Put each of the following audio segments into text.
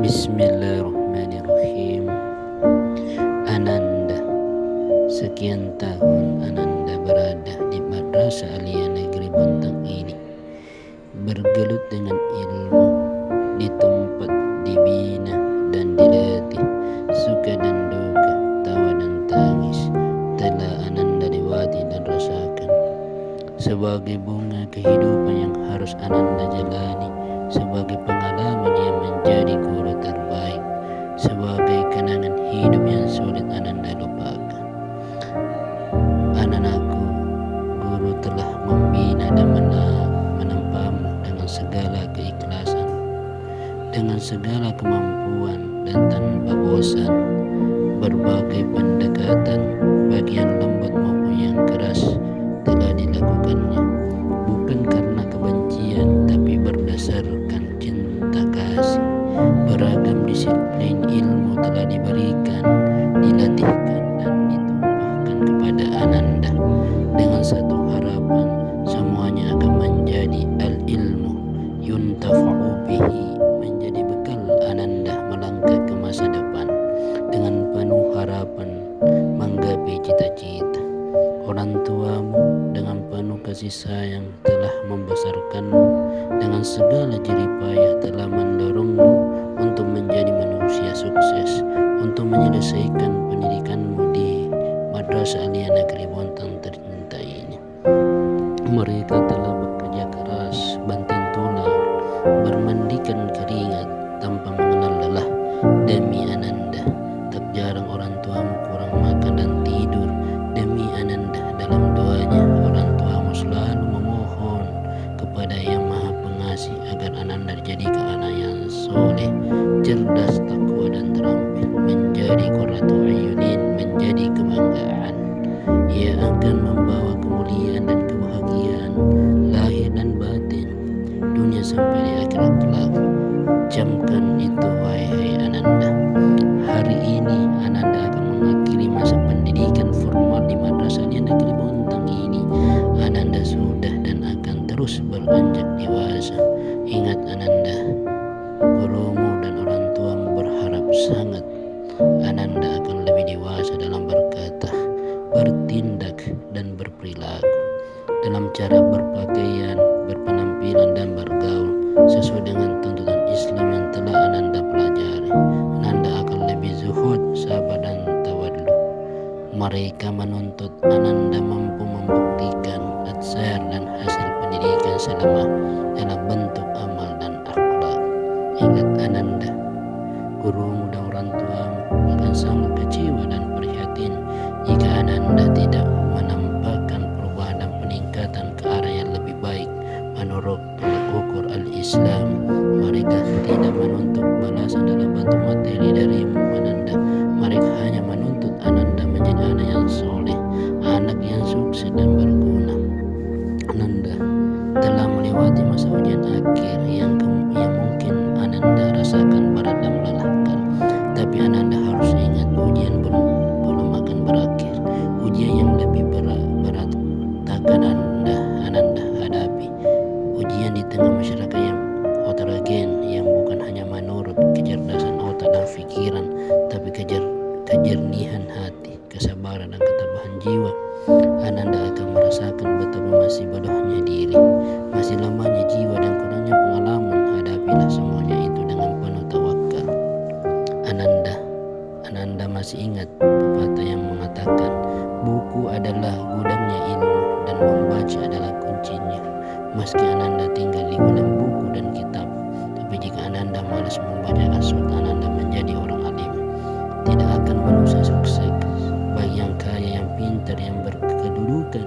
Bismillahirrahmanirrahim. Ananda. Sekian tahun Ananda berada di Madrasah Aliyah Negeri Bontang ini, bergelut dengan ilmu, di tempat dibina dan dilatih, suka dan duka, tawa dan tangis, telah Ananda lewati dan rasakan. Sebagai bunga kehidupan yang harus Ananda jalani, sebagai pengalaman yang menjadi guru terbaik, sebagai kenangan hidup yang sulit Ananda lupakan. Anak-anakku, guru telah membina dan menempamu dengan segala keikhlasan, dengan segala kemampuan dan tanpa bosan. Berbagai pendekatan, baik yang lembut maupun yang keras, telah dilakukannya, bukan karena kebencian, tapi berdasarkan cinta kasih. Beragam disiplin ilmu telah diberikan, dilatihkan dan ditumpahkan kepada Ananda, dengan satu harapan, semuanya akan menjadi al-ilmu yuntafa'u bihi, menjadi bekal Ananda melangkah ke masa depan dengan penuh harapan menggapai cita-cita. Orang tuamu dengan penuh kasih sayang telah membesarkanmu, dengan segala jerih payah telah mendorongmu untuk menjadi manusia sukses, untuk menyelesaikan pendidikanmu di Madrasah Aliyah Negeri Bontang tercinta ini. Mereka telah bekerja keras, banting tulang, bermandikan keringat tanpa mengenal lelah demi Ananda. Tak jarang orang tuamu kurang makan dan tidur demi Ananda. Dalam doanya, orang tuamu selalu memohon kepada Yang Maha Pengasih agar Ananda dijadikan anak yang soleh, cerdas, takwa dan terampil, menjadi qurratu ayunin, menjadi kebanggaan. Ia akan membawa kemuliaan dan kebahagiaan lahir dan batin, dunia sampai di akhirat kelak. Camkan itu wahai Ananda. Hari ini Ananda akan mengakhiri masa pendidikan formal di Madrasah Aliyah Negeri Bontang ini. Ananda sudah dan akan terus beranjak dewasa. Ingat Ananda, gurumu dan orang tuamu berharap sangat Ananda akan lebih dewasa dalam berkata, bertindak dan berperilaku, dalam cara berpakaian, berpenampilan dan bergaul sesuai dengan tuntunan Islam yang telah Ananda pelajari. Ananda akan lebih zuhud, sabar dan tawadhu. Mereka menuntut Ananda mampu membuktikan atsar dan hasil pendidikan selama dalam bentuk amal dan akhlak. Ingat Ananda, gurumu dan orang tuamu akan sangat kecewa dan prihatin jika Ananda tidak menampakkan perubahan dan peningkatan ke arah yang lebih baik menurut tolak ukur al-Islam. Mereka tidak menuntut balasan dalam bentuk materi darimu Ananda. Mereka hanya menuntut Ananda menjadi anak yang soleh, anak yang sukses dan berguna. Ananda telah melewati masa ujian akhir yang mungkin Ananda rasakan berat dan melelahkan. Tapi Ananda harus ingat, ujian belum akan berakhir. Ujian yang lebih berat takkan Ananda hadapi. Ujian di tengah masyarakat yang heterogen, yang bukan hanya menurut kecerdasan otak dan pikiran, tapi kejernihan hati, kesabaran dan ketabahan jiwa. Ananda akan merasakan betapa masih bodohnya diri, masih lemahnya jiwa dan kurangnya pengalaman. Hadapilah semuanya itu dengan penuh tawakal. Ananda masih ingat pepatah yang mengatakan, buku adalah gudangnya ilmu dan membaca adalah kuncinya. Meski Ananda tinggal di gudang buku dan kitab, tapi jika Ananda malas membaca asuh Ananda menjadi orang alim, tidak akan manusia sukses. Bagi yang kaya, yang pintar, yang berkedudukan,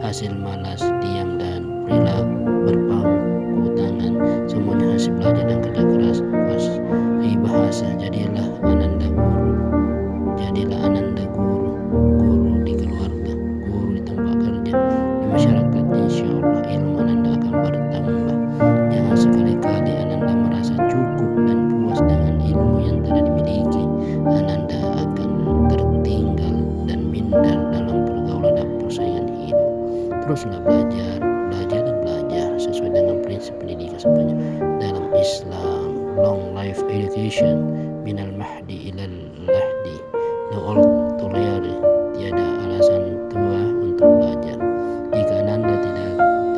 hasil malas, diam dan perilaku berpangku tangan, semuanya hasil belajar dan kerja keras. Bahasa, jadilah Ananda guru. Jadilah Ananda guru. Guru di keluarga, guru di tempat kerja, di masyarakat. Insya Allah ilmu Ananda akan bertambah. Jangan sekali-kali Ananda merasa cukup dan puas dengan ilmu yang telah dimiliki. Ananda akan tertinggal dan minder dalam pergaulan dan persaingan hidup. Teruslah belajar dan belajar sesuai dengan prinsip pendidikan sebenarnya dalam Islam. long life education minal mahdi ilal lahdi. No old to learn, tiada alasan tua untuk belajar. Jika Ananda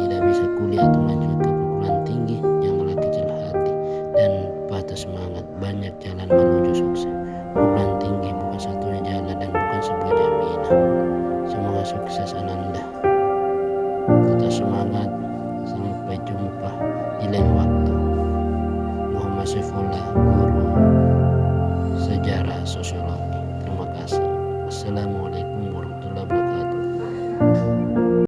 tidak bisa kuliah atau lanjut ke perguruan tinggi, janganlah kecil hati dan patah semangat. Banyak jalan menuju sukses. Perguruan tinggi bukan satunya jalan dan bukan sebuah jaminan. Semoga sukses Ananda. Tetap semangat. Sampai jumpa di lain waktu.